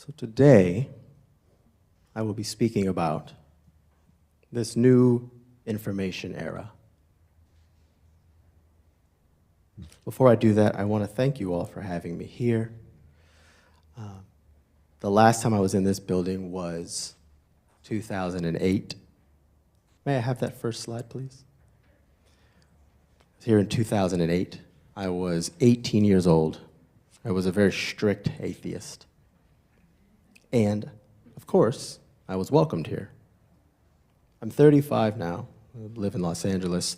So today, I will be speaking about this new information era. Before I do that, I want to thank you all for having me here. The last time I was in this building was 2008. May I have that first slide, please? Here in 2008, I was 18 years old. I was a very strict atheist. And, of course, I was welcomed here. I'm 35 now. I live in Los Angeles.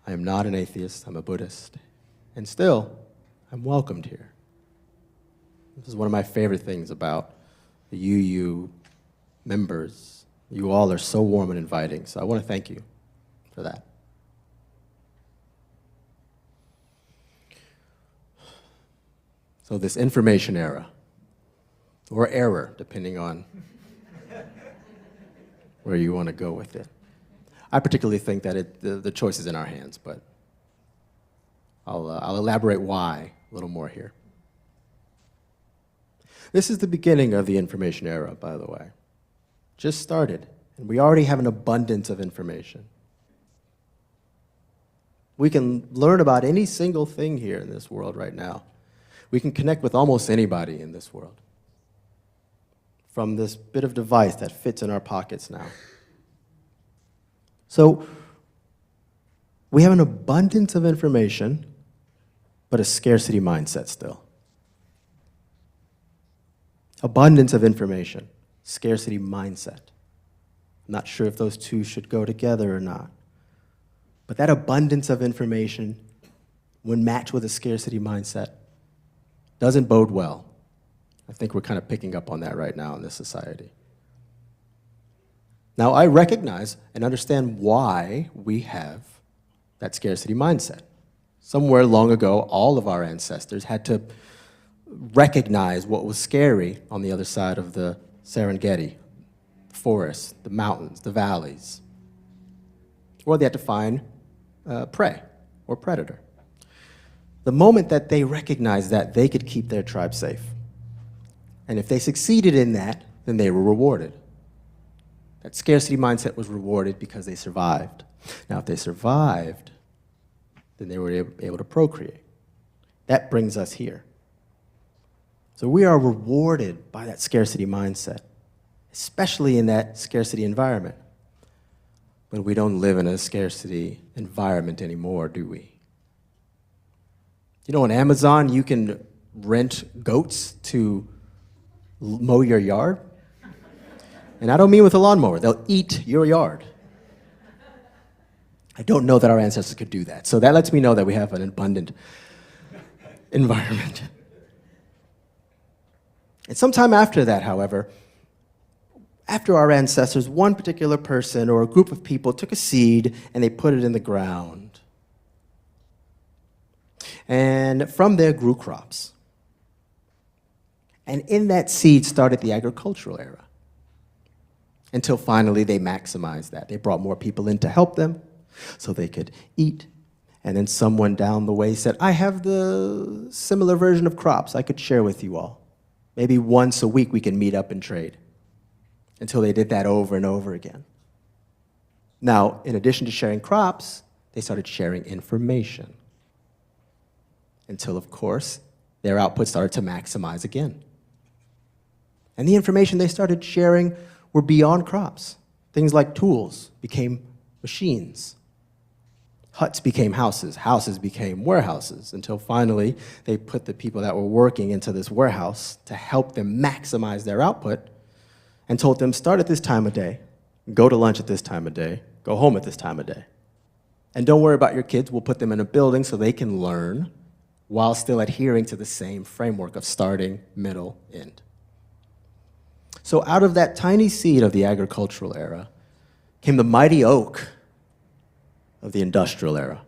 I am not an atheist. I'm a Buddhist. And still, I'm welcomed here. This is one of my favorite things about the UU members. You all are so warm and inviting, so I want to thank you for that. So this information era, or error, depending on where you want to go with it. I particularly think that the choice is in our hands, but I'll elaborate why a little more here. This is the beginning of the information era, by the way. Just started, and we already have an abundance of information. We can learn about any single thing here in this world right now. We can connect with almost anybody in this world from this bit of device that fits in our pockets now. So we have an abundance of information, but a scarcity mindset still. Abundance of information, scarcity mindset. I'm not sure if those two should go together or not. But that abundance of information, when matched with a scarcity mindset, doesn't bode well. I think we're kind of picking up on that right now in this society. Now, I recognize and understand why we have that scarcity mindset. Somewhere long ago, all of our ancestors had to recognize what was scary on the other side of the Serengeti, the forests, the mountains, the valleys. Or they had to find prey or predator. The moment that they recognized that, they could keep their tribe safe. And if they succeeded in that, then they were rewarded. That scarcity mindset was rewarded because they survived. Now, if they survived, then they were able to procreate. That brings us here. So we are rewarded by that scarcity mindset, especially in that scarcity environment. But we don't live in a scarcity environment anymore, do we? You know, on Amazon, you can rent goats to mow your yard. And I don't mean with a lawnmower. They'll eat your yard. I don't know that our ancestors could do that. So that lets me know that we have an abundant environment. And sometime after that, however, after our ancestors, one particular person or a group of people took a seed and they put it in the ground. And from there grew crops. And in that seed started the agricultural era. Until finally they maximized that. They brought more people in to help them so they could eat. And then someone down the way said, I have the similar version of crops I could share with you all. Maybe once a week we can meet up and trade. Until they did that over and over again. Now, in addition to sharing crops, they started sharing information. Until, of course, their output started to maximize again. And the information they started sharing were beyond crops. Things like tools became machines. Huts became houses. Houses became warehouses. Until finally, they put the people that were working into this warehouse to help them maximize their output and told them, start at this time of day, go to lunch at this time of day, go home at this time of day. And don't worry about your kids. We'll put them in a building so they can learn while still adhering to the same framework of starting, middle, end. So out of that tiny seed of the agricultural era came the mighty oak of the industrial era.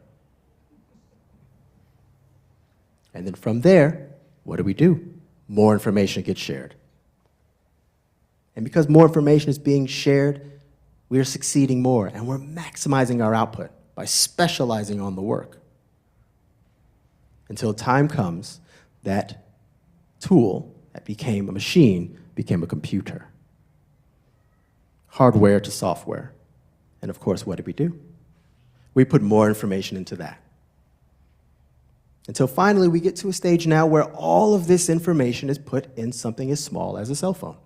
And then from there, what do? More information gets shared. And because more information is being shared, we are succeeding more, and we're maximizing our output by specializing on the work. Until time comes, that tool that became a machine became a computer. Hardware to software. And of course, what did we do? We put more information into that. Until finally we get to a stage now where all of this information is put in something as small as a cell phone.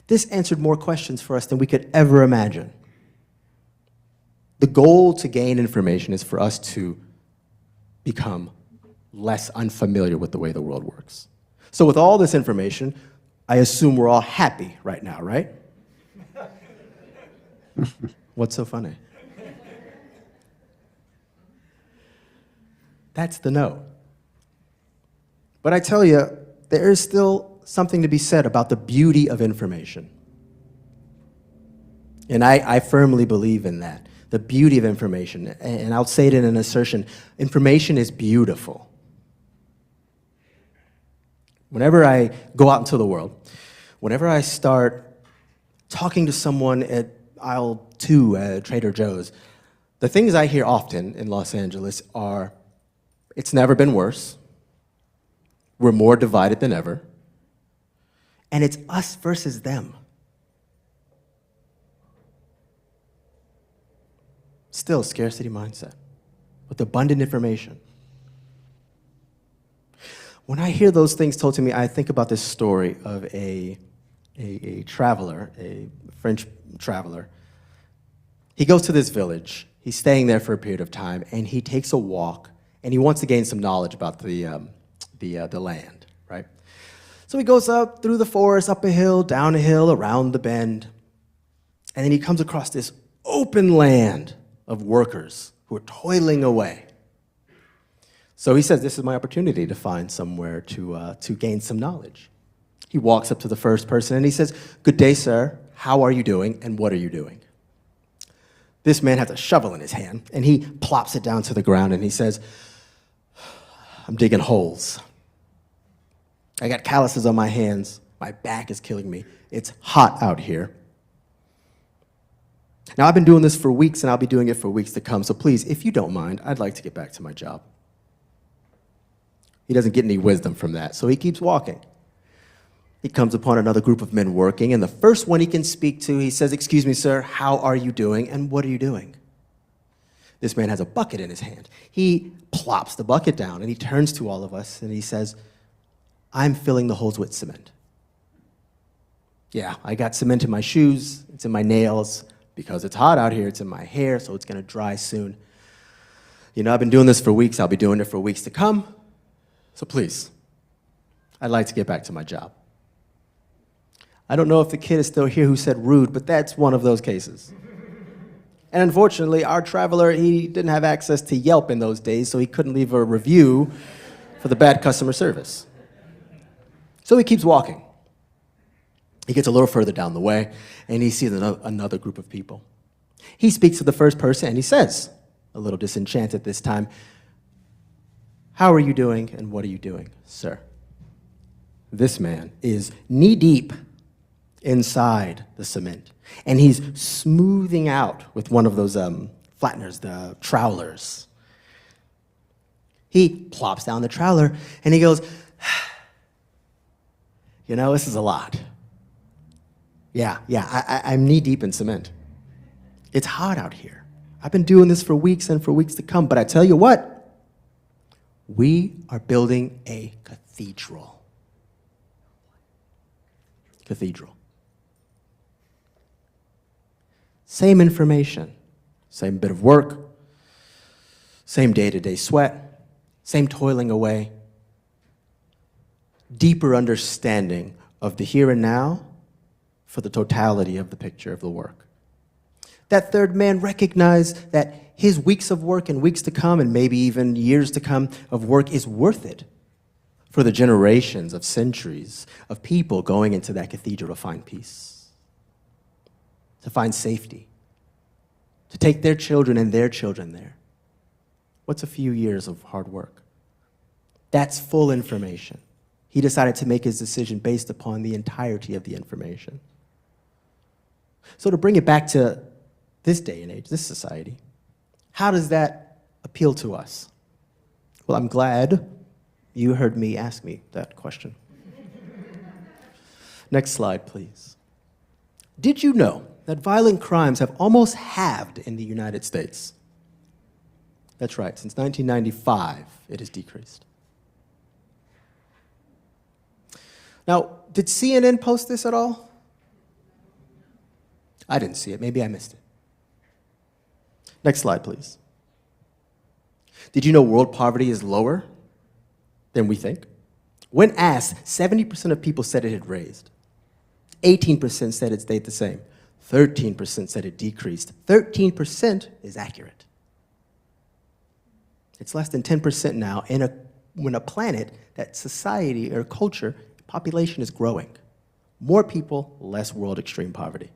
This answered more questions for us than we could ever imagine. The goal to gain information is for us to become less unfamiliar with the way the world works. So with all this information, I assume we're all happy right now, right? What's so funny? That's the no. But I tell you, there is still something to be said about the beauty of information. And I firmly believe in that, the beauty of information. And I'll say it in an assertion, information is beautiful. Whenever I go out into the world, whenever I start talking to someone at aisle 2 at Trader Joe's, the things I hear often in Los Angeles are, it's never been worse, we're more divided than ever, and it's us versus them. Still, scarcity mindset, with abundant information. When I hear those things told to me, I think about this story of a traveler, a French traveler. He goes to this village. He's staying there for a period of time, and he takes a walk, and he wants to gain some knowledge about the land, right? So he goes up through the forest, up a hill, down a hill, around the bend, and then he comes across this open land of workers who are toiling away. So he says, this is my opportunity to find somewhere to gain some knowledge. He walks up to the first person and he says, "Good day, sir. How are you doing and what are you doing?" This man has a shovel in his hand and he plops it down to the ground and he says, "I'm digging holes. I got calluses on my hands. My back is killing me. It's hot out here. Now, I've been doing this for weeks and I'll be doing it for weeks to come. So please, if you don't mind, I'd like to get back to my job." He doesn't get any wisdom from that, so he keeps walking. He comes upon another group of men working, and the first one he can speak to, he says, "Excuse me, sir, how are you doing and what are you doing?" This man has a bucket in his hand. He plops the bucket down and he turns to all of us and he says, "I'm filling the holes with cement. Yeah, I got cement in my shoes, it's in my nails, because it's hot out here, it's in my hair, so it's gonna dry soon. You know, I've been doing this for weeks, I'll be doing it for weeks to come. So please, I'd like to get back to my job." I don't know if the kid is still here who said rude, but that's one of those cases. And unfortunately, our traveler, he didn't have access to Yelp in those days, so he couldn't leave a review for the bad customer service. So he keeps walking. He gets a little further down the way, and he sees another group of people. He speaks to the first person, and he says, a little disenchanted this time, "How are you doing, and what are you doing, sir?" This man is knee-deep inside the cement, and he's smoothing out with one of those flatteners, the trowelers. He plops down the trowler, and he goes, "You know, this is a lot. I'm knee-deep in cement. It's hot out here. I've been doing this for weeks and for weeks to come, but I tell you what, we are building a cathedral." Cathedral. Same information, same bit of work, same day-to-day sweat, same toiling away, deeper understanding of the here and now for the totality of the picture of the work. That third man recognized that his weeks of work and weeks to come, and maybe even years to come of work, is worth it for the generations of centuries of people going into that cathedral to find peace, to find safety, to take their children and their children there. What's a few years of hard work? That's full information. He decided to make his decision based upon the entirety of the information. So to bring it back to this day and age, this society, how does that appeal to us? Well, I'm glad you heard me ask me that question. Next slide, please. Did you know that violent crimes have almost halved in the United States? That's right, since 1995, it has decreased. Now, did CNN post this at all? I didn't see it. Maybe I missed it. Next slide, please. Did you know world poverty is lower than we think? When asked, 70% of people said it had raised. 18% said it stayed the same. 13% said it decreased. 13% is accurate. It's less than 10% now when a planet, that society or culture, population is growing. More people, less world extreme poverty.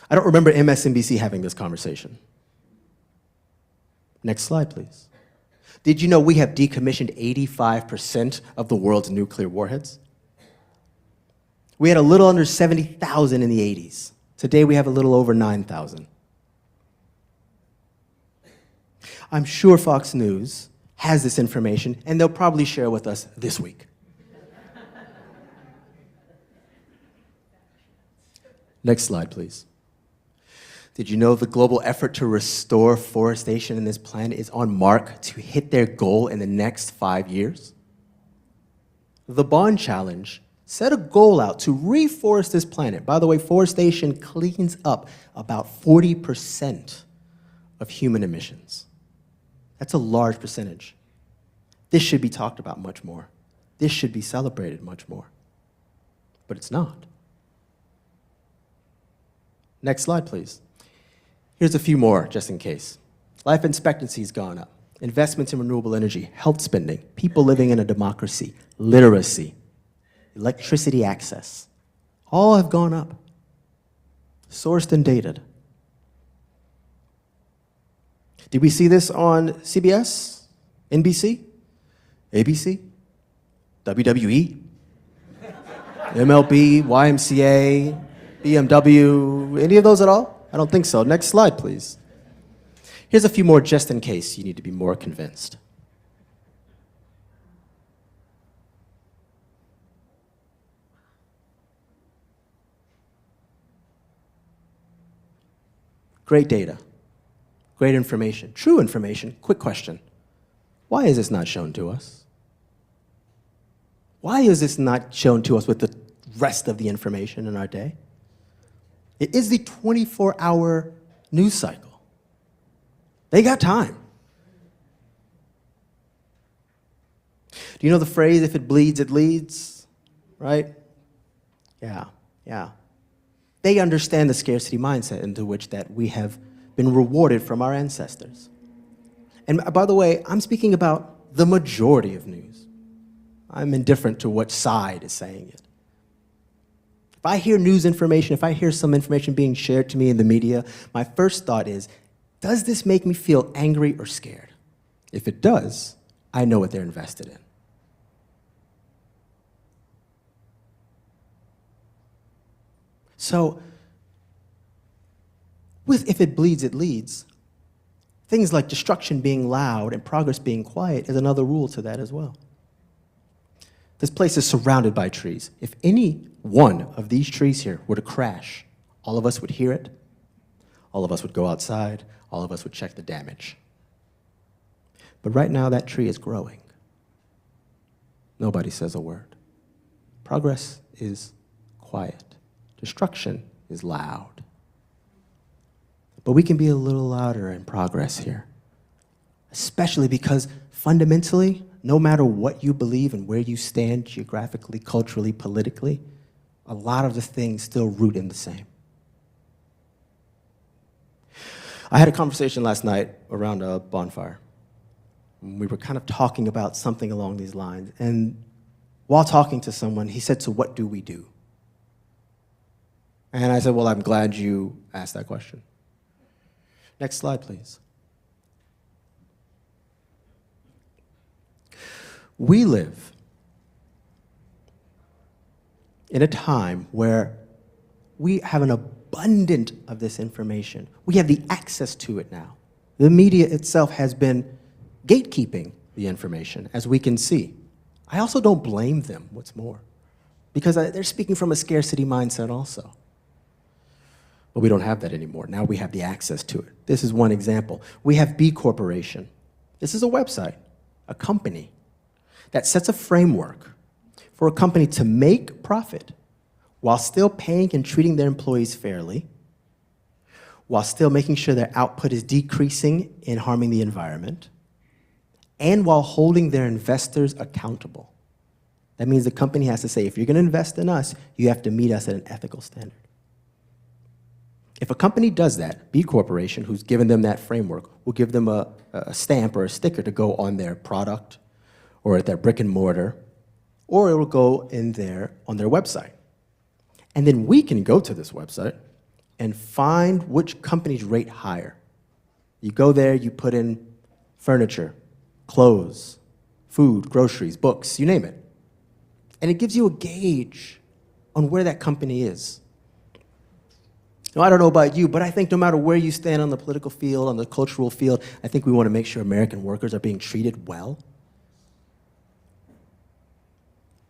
I don't remember MSNBC having this conversation. Next slide, please. Did you know we have decommissioned 85% of the world's nuclear warheads? We had a little under 70,000 in the 80s. Today we have a little over 9,000. I'm sure Fox News has this information, and they'll probably share it with us this week. Next slide, please. Did you know the global effort to restore forestation in this planet is on mark to hit their goal in the next 5 years? The Bond Challenge set a goal out to reforest this planet. By the way, forestation cleans up about 40% of human emissions. That's a large percentage. This should be talked about much more. This should be celebrated much more. But it's not. Next slide, please. Here's a few more, just in case. Life expectancy has gone up. Investments in renewable energy, health spending, people living in a democracy, literacy, electricity access, all have gone up. Sourced and dated. Did we see this on CBS, NBC, ABC, WWE, MLB, YMCA, BMW, any of those at all? I don't think so. Next slide, please. Here's a few more just in case you need to be more convinced. Great data, great information, true information. Quick question. Why is this not shown to us? Why is this not shown to us with the rest of the information in our day? It is the 24-hour news cycle. They got time. Do you know the phrase, if it bleeds, it leads? Right? Yeah. They understand the scarcity mindset into which that we have been rewarded from our ancestors. And by the way, I'm speaking about the majority of news. I'm indifferent to what side is saying it. If I hear news information, if I hear some information being shared to me in the media, my first thought is, does this make me feel angry or scared? If it does, I know what they're invested in. So, with if it bleeds, it leads, things like destruction being loud and progress being quiet is another rule to that as well. This place is surrounded by trees. If any one of these trees here were to crash, all of us would hear it, all of us would go outside, all of us would check the damage. But right now, that tree is growing. Nobody says a word. Progress is quiet. Destruction is loud. But we can be a little louder in progress here, especially because fundamentally, no matter what you believe and where you stand geographically, culturally, politically, a lot of the things still root in the same. I had a conversation last night around a bonfire. We were kind of talking about something along these lines. And while talking to someone, he said, "So what do we do?" And I said, "Well, I'm glad you asked that question." Next slide, please. We live in a time where we have an abundance of this information. We have the access to it now. The media itself has been gatekeeping the information, as we can see. I also don't blame them, what's more, because they're speaking from a scarcity mindset also. But we don't have that anymore. Now we have the access to it. This is one example. We have B Corporation. This is a website, a company that sets a framework for a company to make profit while still paying and treating their employees fairly, while still making sure their output is decreasing and harming the environment, and while holding their investors accountable. That means the company has to say, if you're going to invest in us, you have to meet us at an ethical standard. If a company does that, B Corporation, who's given them that framework, will give them a stamp or a sticker to go on their product or at their brick and mortar, or it will go in there on their website. And then we can go to this website and find which companies rate higher. You go there, you put in furniture, clothes, food, groceries, books, you name it. And it gives you a gauge on where that company is. Now, I don't know about you, but I think no matter where you stand on the political field, on the cultural field, I think we want to make sure American workers are being treated well.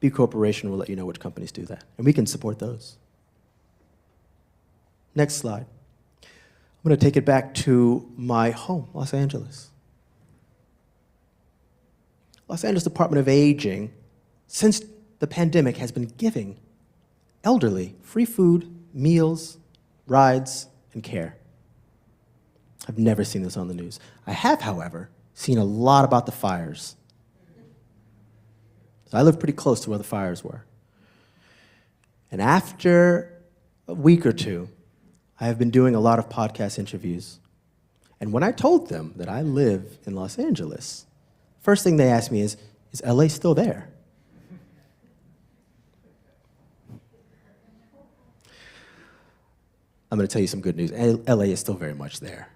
B Corporation will let you know which companies do that, and we can support those. Next slide. I'm going to take it back to my home, Los Angeles. Los Angeles Department of Aging, since the pandemic, has been giving elderly free food, meals, rides, and care. I've never seen this on the news. I have, however, seen a lot about the fires. So I live pretty close to where the fires were. And after a week or two, I have been doing a lot of podcast interviews. And when I told them that I live in Los Angeles, first thing they asked me is LA still there? I'm going to tell you some good news. LA is still very much there.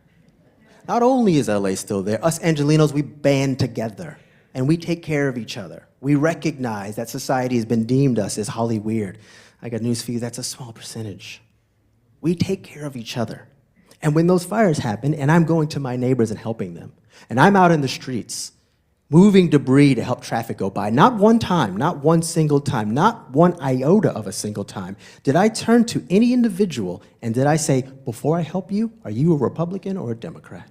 Not only is LA still there, us Angelinos, we band together and we take care of each other. We recognize that society has been deemed us as Holly weird. I got news for you, that's a small percentage. We take care of each other. And when those fires happen, and I'm going to my neighbors and helping them, and I'm out in the streets, moving debris to help traffic go by, not one time, not one single time, not one iota of a single time, did I turn to any individual and did I say, before I help you, are you a Republican or a Democrat?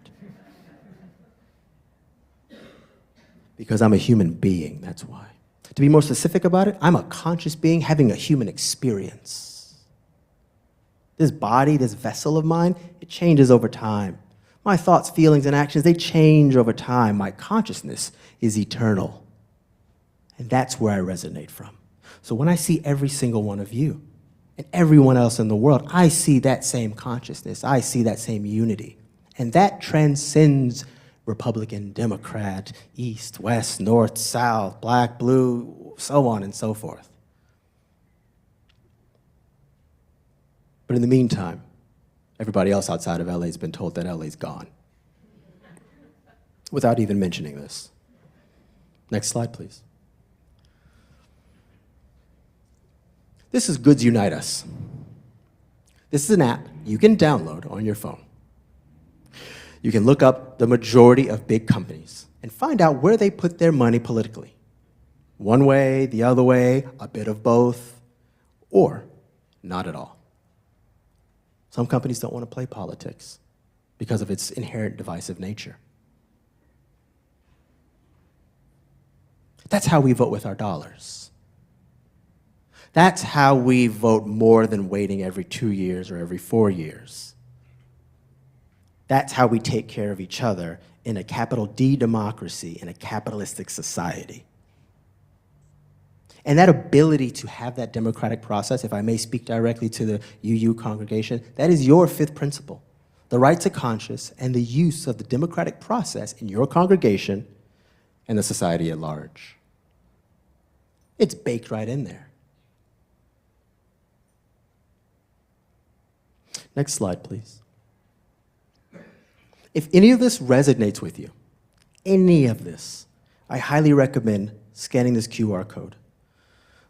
Because I'm a human being, that's why. To be more specific about it, I'm a conscious being having a human experience. This body, this vessel of mine, it changes over time. My thoughts, feelings, and actions, they change over time. My consciousness is eternal. And that's where I resonate from. So when I see every single one of you and everyone else in the world, I see that same consciousness. I see that same unity. And that transcends Republican, Democrat, East, West, North, South, black, blue, so on and so forth. But in the meantime, everybody else outside of LA has been told that LA's gone, without even mentioning this. Next slide, please. This is Goods Unite Us. This is an app you can download on your phone. You can look up the majority of big companies and find out where they put their money politically. One way, the other way, a bit of both, or not at all. Some companies don't want to play politics because of its inherent divisive nature. That's how we vote with our dollars. That's how we vote more than waiting every 2 years or every 4 years. That's how we take care of each other in a capital D democracy, in a capitalistic society. And that ability to have that democratic process, if I may speak directly to the UU congregation, that is your fifth principle. The right to conscience and the use of the democratic process in your congregation and the society at large. It's baked right in there. Next slide, please. If any of this resonates with you, any of this, I highly recommend scanning this QR code.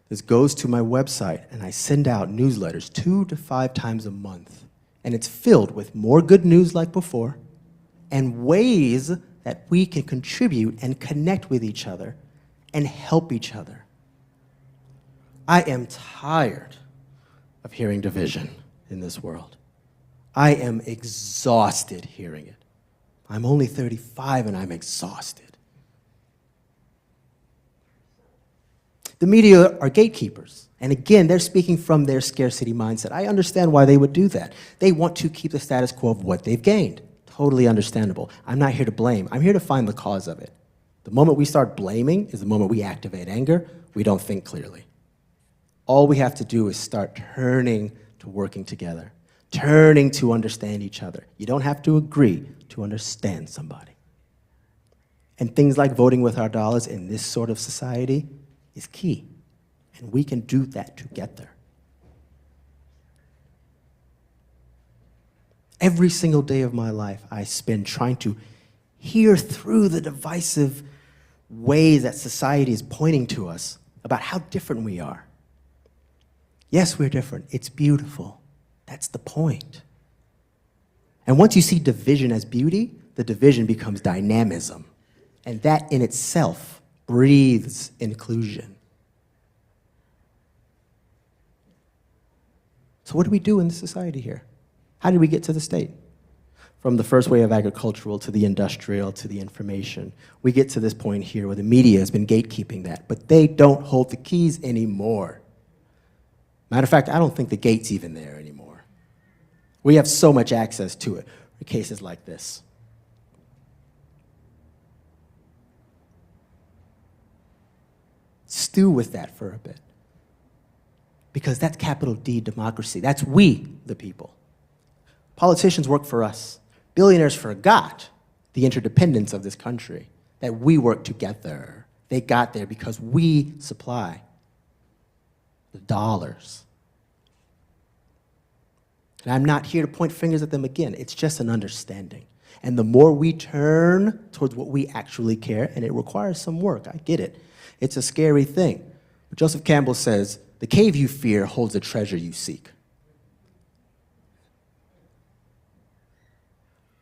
This goes to my website, and I send out newsletters 2 to 5 times a month. And it's filled with more good news like before, and ways that we can contribute and connect with each other and help each other. I am tired of hearing division in this world. I am exhausted hearing it. I'm only 35 and I'm exhausted. The media are gatekeepers. And again, they're speaking from their scarcity mindset. I understand why they would do that. They want to keep the status quo of what they've gained. Totally understandable. I'm not here to blame. I'm here to find the cause of it. The moment we start blaming is the moment we activate anger. We don't think clearly. All we have to do is start turning to working together, turning to understand each other. You don't have to agree to understand somebody. And things like voting with our dollars in this sort of society is key. And we can do that together. Every single day of my life, I spend trying to hear through the divisive ways that society is pointing to us about how different we are. Yes, we're different. It's beautiful. That's the point. And once you see division as beauty, the division becomes dynamism. And that in itself breathes inclusion. So what do we do in this society here? How did we get to the state? From the first way of agricultural to the industrial to the information. We get to this point here where the media has been gatekeeping that, but they don't hold the keys anymore. Matter of fact, I don't think the gate's even there anymore. We have so much access to it for cases like this. Stew with that for a bit. Because that's capital D democracy. That's we, the people. Politicians work for us. Billionaires forgot the interdependence of this country, that we work together. They got there because we supply the dollars. And I'm not here to point fingers at them again. It's just an understanding. And the more we turn towards what we actually care, and it requires some work, I get it. It's a scary thing. But Joseph Campbell says, the cave you fear holds the treasure you seek.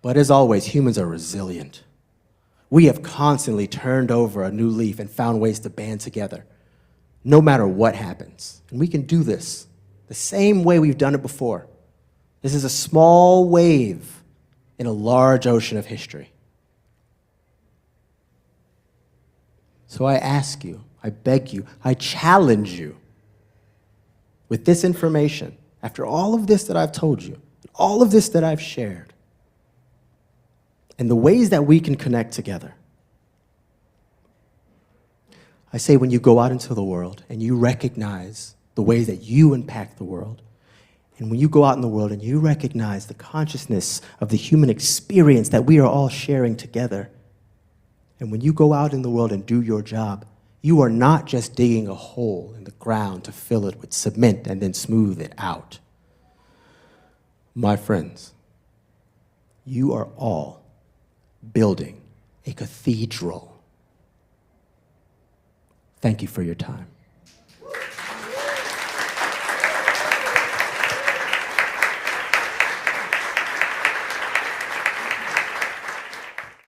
But as always, humans are resilient. We have constantly turned over a new leaf and found ways to band together, no matter what happens. And we can do this the same way we've done it before. This is a small wave in a large ocean of history. So I ask you, I beg you, I challenge you, with this information, after all of this that I've told you, all of this that I've shared, and the ways that we can connect together, I say when you go out into the world and you recognize the ways that you impact the world, and when you go out in the world and you recognize the consciousness of the human experience that we are all sharing together, and when you go out in the world and do your job, you are not just digging a hole in the ground to fill it with cement and then smooth it out. My friends, you are all building a cathedral. Thank you for your time.